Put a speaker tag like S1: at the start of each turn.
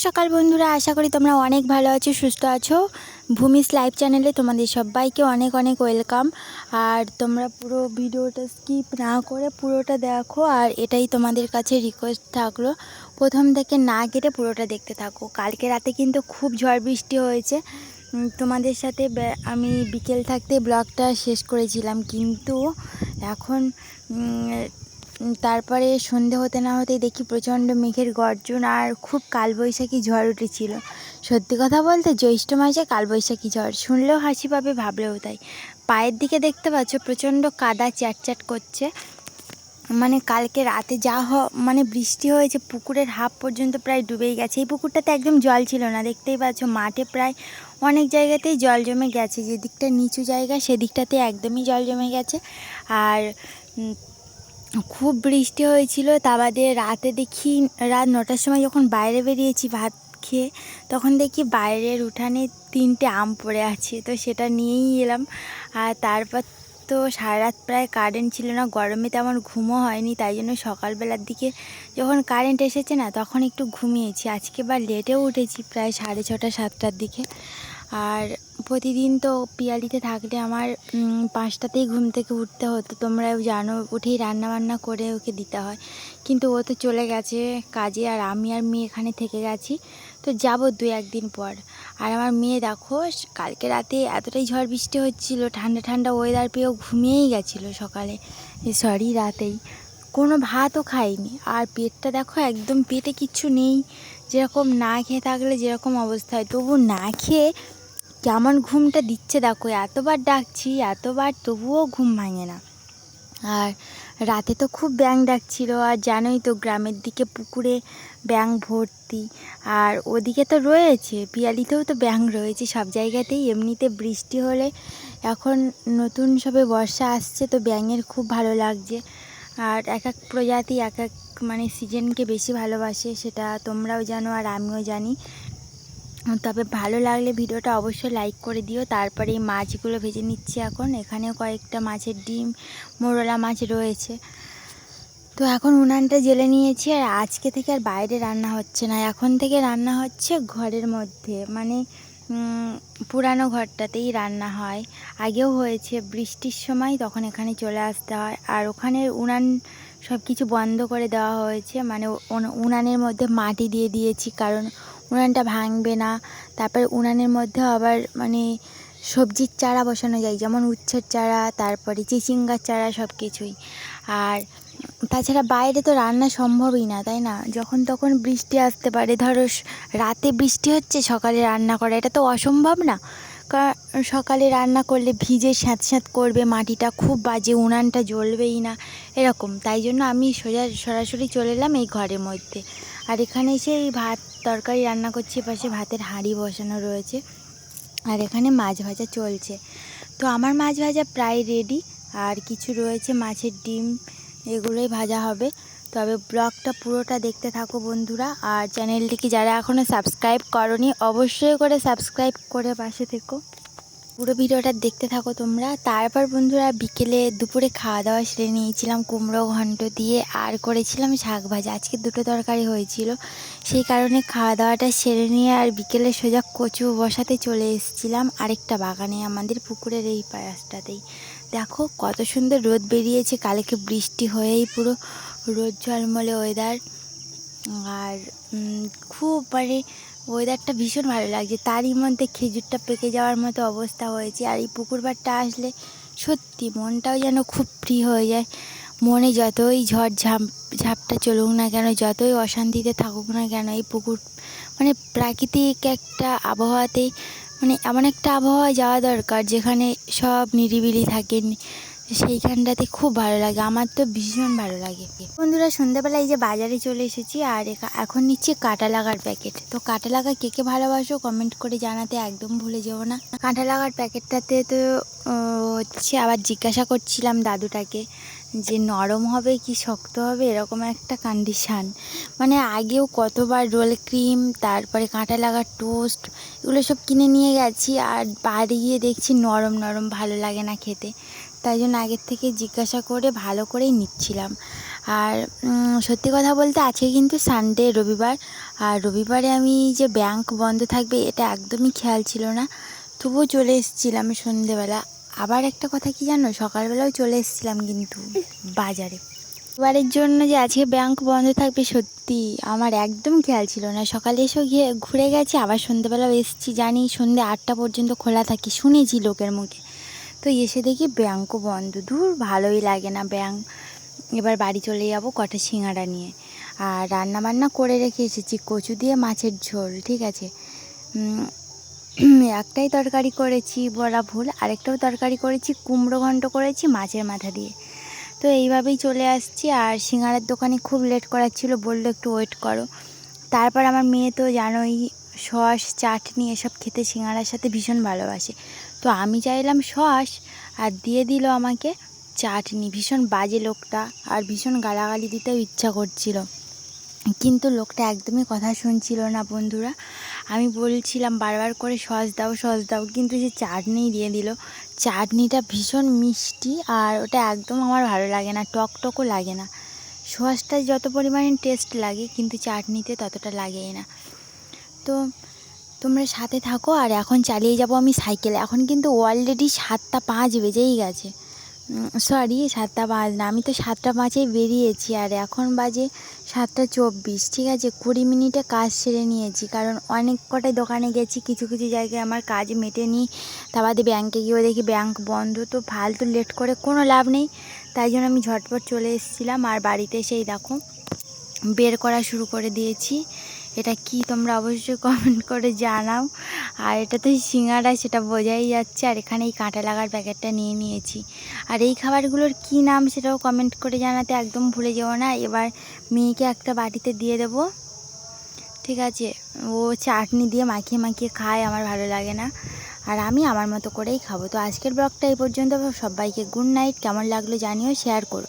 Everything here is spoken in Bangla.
S1: সকাল বন্ধুরা, আশা করি তোমরা অনেক ভালো আছো, সুস্থ আছো। ভূমিস লাইভ চ্যানেলে তোমাদের সবাইকে অনেক অনেক ওয়েলকাম। আর তোমরা পুরো ভিডিওটা স্কিপ না করে পুরোটা দেখো, আর এটাই তোমাদের কাছে রিকোয়েস্ট থাকলো, প্রথম থেকে না কেটে পুরোটা দেখতে থাকো। কালকে রাতে কিন্তু খুব ঝড় বৃষ্টি হয়েছে। তোমাদের সাথে আমি বিকেল থাকতে ব্লগটা শেষ করেছিলাম, কিন্তু এখন তারপরে সন্ধে হতে না হতেই দেখি প্রচণ্ড মেঘের গর্জন আর খুব কালবৈশাখী ঝড় উঠেছিল। সত্যি কথা বলতে জ্যৈষ্ঠ মাসে কালবৈশাখী ঝড় শুনলেও হাসি পাবে, ভাবলেও তাই। পায়ের দিকে দেখতে পাচ্ছ প্রচণ্ড কাদা চ্যাটচ্যাট করছে। মানে কালকে রাতে যা মানে বৃষ্টি হয়েছে, পুকুরের হাফ পর্যন্ত প্রায় ডুবেই গেছে। এই পুকুরটাতে একদম জল ছিল না, দেখতেই পাচ্ছ। মাঠে প্রায় অনেক জায়গাতেই জল জমে গেছে, যে দিকটা নিচু জায়গা সেদিকটাতে একদমই জল জমে গেছে। আর খুব বৃষ্টি হয়েছিল। তা বাদে রাতে দেখি, রাত 9টার সময় যখন বাইরে বেরিয়েছি ভাত খেয়ে, তখন দেখি বাইরের উঠানে 3টে আম পড়ে আছে, তো সেটা নিয়েই এলাম। আর তারপর তো সারা রাত প্রায় কারেন্ট ছিল না, গরমে তেমন ঘুমও হয়নি, তাই জন্য সকালবেলার দিকে যখন কারেন্ট এসেছে না, তখন একটু ঘুমিয়েছি। আজকে বা লেটেও উঠেছি, প্রায় 6:30 7টার দিকে। আর প্রতিদিন তো পিয়ালিতে থাকলে আমার 5টাতেই ঘুম থেকে উঠতে হতো, তোমরাও জানো। উঠেই রান্নাবান্না করে ওকে দিতে হয়, কিন্তু ও তো চলে গেছে কাজে, আর আমি আর মেয়ে এখানে থেকে গেছি। তো যাব 2-1 দিন পর। আর আমার মেয়ে দেখো, কালকে রাতে এতটাই ঝড় বৃষ্টি হচ্ছিল, ঠান্ডা ঠান্ডা ওয়েদার পেয়েও ঘুমিয়েই গেছিলো সকালে, সরি রাতেই। কোনো ভাতও খাইনি, আর পেটটা দেখো একদম, পেটে কিচ্ছু নেই। যেরকম না খেয়ে থাকলে যেরকম অবস্থা হয়, তবু না খেয়ে কেমন ঘুমটা দিচ্ছে দেখো। এতবার ডাকছি, এতবার, তবুও ঘুম ভাঙে না। আর রাতে তো খুব ব্যাঙ ডাকছিল, আর জানোই তো গ্রামের দিকে পুকুরে ব্যাঙ ভর্তি। আর ওদিকে তো রয়েছে, পিয়ালিতেও তো ব্যাঙ রয়েছে, সব জায়গাতেই। এমনিতে বৃষ্টি হলে, এখন নতুন সবে বর্ষা আসছে, তো ব্যাঙের খুব ভালো লাগছে। আর এক এক প্রজাতি এক এক মানে সিজনকে বেশি ভালোবাসে, সেটা তোমরাও জানো আর আমিও জানি। তবে ভালো লাগলে ভিডিওটা অবশ্যই লাইক করে দিও। তারপরে এই মাছগুলো ভেজে নিচ্ছি এখন। এখানেও কয়েকটা মাছের ডিম, মোরলা মাছ রয়েছে। তো এখন উনানটা জ্বেলে নিয়েছি, আর আজকে থেকে আর বাইরে রান্না হচ্ছে না, এখন থেকে রান্না হচ্ছে ঘরের মধ্যে, মানে পুরানো ঘরটাতেই রান্না হয়। আগেও হয়েছে বৃষ্টির সময়, তখন এখানে চলে আসতে হয়। আর ওখানে উনান সব কিছু বন্ধ করে দেওয়া হয়েছে, মানে উনানের মধ্যে মাটি দিয়ে দিয়েছি, কারণ উনানটা ভাঙবে না। তারপরে উনানের মধ্যে আবার মানে সবজির চারা বসানো যায়, যেমন উচ্ছের চারা, তারপরে চিচিঙ্গার চারা, সব কিছুই। আর তাছাড়া বাইরে তো রান্না সম্ভবই না, তাই না? যখন তখন বৃষ্টি আসতে পারে। ধরো রাতে বৃষ্টি হচ্ছে, সকালে রান্না করা এটা তো অসম্ভব না। সকালে রান্না করলে ভিজে স্যাঁত স্যাঁত করবে, মাটিটা খুব বাজে, উনানটা জ্বলবেই না, এরকম। তাই জন্য আমি সরাসরি চলে এলাম এই ঘরের মধ্যে। আর এখানে এসে এই ভাত তরকারি রান্না করছি, পাশে ভাতের হাঁড়ি বসানো রয়েছে, আর এখানে মাছ ভাজা চলছে। তো আমার মাছ ভাজা প্রায় রেডি, আর কিছু রয়েছে মাছের ডিম, এগুলোই ভাজা হবে। তবে ব্লগটা পুরোটা দেখতে থাকো বন্ধুরা। আর চ্যানেলটিকে যারা এখনও সাবস্ক্রাইব করোনি, অবশ্যই করে সাবস্ক্রাইব করে পাশে থেকো, পুরো ভিডিওটা দেখতে থাকো তোমরা। তারপর বন্ধুরা দুপুরে খাওয়া দাওয়া সেরে নিয়েছিলাম কুমড়ো ঘন্ট দিয়ে, আর করেছিলাম শাক ভাজা। আজকে 2টো তরকারি হয়েছিল, সেই কারণে খাওয়া দাওয়াটা সেরে নিয়ে আর বিকেলে সোজা কচু বসাতে চলে এসেছিলাম আরেকটা বাগানে, আমাদের পুকুরের এই পাশটাতেই। দেখো কত সুন্দর রোদ বেরিয়েছে, কালকে বৃষ্টি হয়েই পুরো রোদ ঝলমলে ওয়েদার। আর খুব মানে ওয়েদারটা ভীষণ ভালো লাগছে। তারই মধ্যে খেজুরটা পেকে যাওয়ার মতো অবস্থা হয়েছে। আর এই পুকুর পাড়টা আসলে সত্যি মনটাও যেন খুব ফ্রি হয়ে যায়। মনে যতই ঝাপটা চলুক না কেন, যতই অশান্তিতে থাকুক না কেন, এই পুকুর মানে প্রাকৃতিক একটা আবহাওয়াতে, মানে এমন একটা আবহাওয়ায় যাওয়া দরকার যেখানে সব নিরিবিলি থাকেন, সেইখানটাতে খুব ভালো লাগে। আমার তো ভীষণ ভালো লাগে। বন্ধুরা সন্ধ্যাবেলা এই যে বাজারে চলে এসেছি, আর এখন নিচ্ছি কাঁটা লাগার প্যাকেট। তো কাঁটা লাগা কে কে ভালোবাসো কমেন্ট করে জানাতে একদম ভুলে যেও না। কাঁটা লাগার প্যাকেটটাতে তো হচ্ছে, আবার জিজ্ঞাসা করছিলাম দাদুটাকে যে নরম হবে কি শক্ত হবে, এরকম একটা কন্ডিশান। মানে আগেও কতবার রোল ক্রিম, তারপরে কাঁটা লাগার টোস্ট, এগুলো সব কিনে নিয়ে গেছি, আর বাড়ি গিয়ে দেখছি নরম নরম, ভালো লাগে না খেতে। তাই জন্য আগের থেকে জিজ্ঞাসা করে ভালো করেই নিচ্ছিলাম। আর সত্যি কথা বলতে আজকে কিন্তু সানডে, রবিবার। আর রবিবারে আমি যে ব্যাংক বন্ধ থাকবে এটা একদমই খেয়াল ছিল না, তবুও চলে এসেছিলাম সন্ধেবেলা। আবার একটা কথা কি জানো, সকালবেলাও চলে এসেছিলাম কিন্তু বাজারে। রবিবারের জন্য যে আজকে ব্যাংক বন্ধ থাকবে সত্যি আমার একদম খেয়াল ছিল না। সকালে এসেও গিয়ে ঘুরে গেছি, আবার সন্ধেবেলাও এসেছি। জানি সন্ধে 8টা পর্যন্ত খোলা থাকে, শুনেছি লোকের মুখে। তো এসে দেখি ব্যাংকও বন্ধ। ধুর, ভালোই লাগে না ব্যাংক। এবার বাড়ি চলে যাব কটা সিঙাড়া নিয়ে। আর রান্না বান্না করে রেখে এসেছি কচু দিয়ে মাছের ঝোল, ঠিক আছে। একটাই তরকারি করেছি বলা ভুল, আরেকটাও তরকারি করেছি, কুমড়ো ঘন্ট করেছি মাছের মাথা দিয়ে। তো এইভাবেই চলে আসছি। আর সিঙাড়ার দোকানে খুব লেট করাচ্ছিল, বললো একটু ওয়েট করো। তারপর আমার মেয়ে তো জানোই সস চাটনি এসব খেতে সিঙাড়ার সাথে ভীষণ ভালোবাসে। তো আমি চাইলাম সস, আর দিয়ে দিল আমাকে চাটনি। ভীষণ বাজে লোকটা, আর ভীষণ গালাগালি দিতেও ইচ্ছা করছিল, কিন্তু লোকটা একদমই কথা শুনছিল না বন্ধুরা। আমি বলছিলাম বারবার করে সস দাও সস দাও, কিন্তু সে চাটনি দিয়ে দিল। চাটনিটা ভীষণ মিষ্টি, আর ওটা একদম আমার ভালো লাগে না, টক টকও লাগে না। সসটা যত পরিমাণে টেস্ট লাগে, কিন্তু চাটনিতে ততটা লাগেই না। তো তোমরা সাথে থাকো। আর এখন চালিয়ে যাব আমি সাইকেলে। এখন কিন্তু অলরেডি 7টা 5 বেজেই গেছে। সরি, 7টা 5 না, আমি তো 7টা 5-এই বেরিয়েছি, আর এখন বাজে 7টা 24। ঠিক আছে, 20 মিনিটে কাজ সেরে নিয়েছি, কারণ অনেক কটাই দোকানে গেছি, কিছু কিছু জায়গায় আমার কাজ মেটেনি। তা বাদে ব্যাংকে গিয়েও দেখি ব্যাংক বন্ধ। তো ফালতু লেট করে কোনো লাভ নেই, তাই জন্য আমি ঝটপট চলে এসেছিলাম। আর বাড়িতে এসেই দেখো বের করা শুরু করে দিয়েছি। এটা কি তোমরা অবশ্যই কমেন্ট করে জানাও। আর এটা তো সিঙাড়া, সেটা বোঝাই যাচ্ছে। আর এখানে এই কাঁটা লাগার প্যাকেটটা নিয়ে নিয়েছি। আর এই খাবারগুলোর কি নাম সেটাও কমেন্ট করে জানাতে একদম ভুলে যেও না। এবার মেয়েকে একটা বাটিতে দিয়ে দেব, ঠিক আছে। ও চাটনি দিয়ে মাখিয়ে মাখিয়ে খায়, আমার ভালো লাগে না। আর আমি আমার মতো করেই খাবো। তো আজকের ব্লগটা এই পর্যন্ত। সবাইকে গুড নাইট। কেমন লাগলো জানিও, শেয়ার করো।